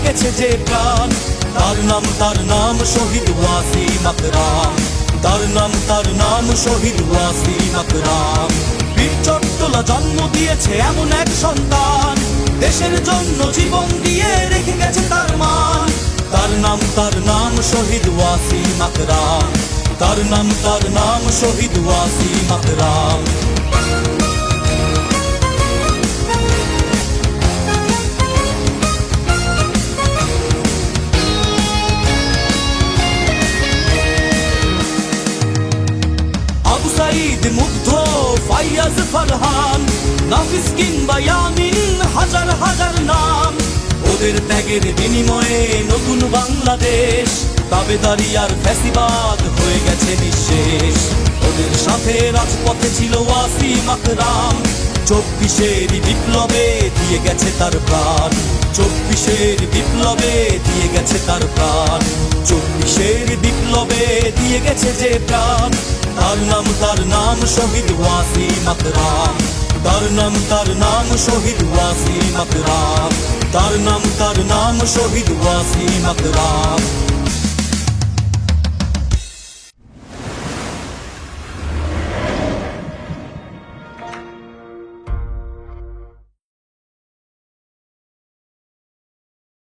গেছে যে প্রাণ, তার নাম শহীদ ওয়াসিম আকরাম, তার নাম শহীদ ওয়াসিম আকরাম। বীর চট্টলা জন্ম দিয়েছে এমন এক সন্তান, দেশের জন্য জীবন দিয়ে রেখে গেছে তার মান। তার নাম শহীদ ওয়াসিম আকরাম, তার নাম শহীদ ওয়াসিম আকরাম। আবু সাঈদ, মুগ্ধ, ফাইয়াজ, ফারহান, নাফিস কিংবা ইয়ামিন, হাজার হাজার নাম। ওদের ত্যাগের বিনিময়ে নতুন বাংলাদেশ, দাবেদারি আর ফ্যাসিবাদ হয়ে গেছে নিঃশেষ। ওদের সাথে রাজপথে ছিল ওয়াসিম আকরাম, 24-এর বিপ্লবে দিয়ে গেছে তার প্রাণ, 24-এর বিপ্লবে দিয়ে গেছে তার প্রাণ, 24-এর বিপ্লবে দিয়ে গেছে যে প্রাণ। তার নাম শহীদ ওয়াসিম আকরাম, তার নাম শহীদ ওয়াসিম আকরাম, তার নাম শহীদ ওয়াসিম আকরাম।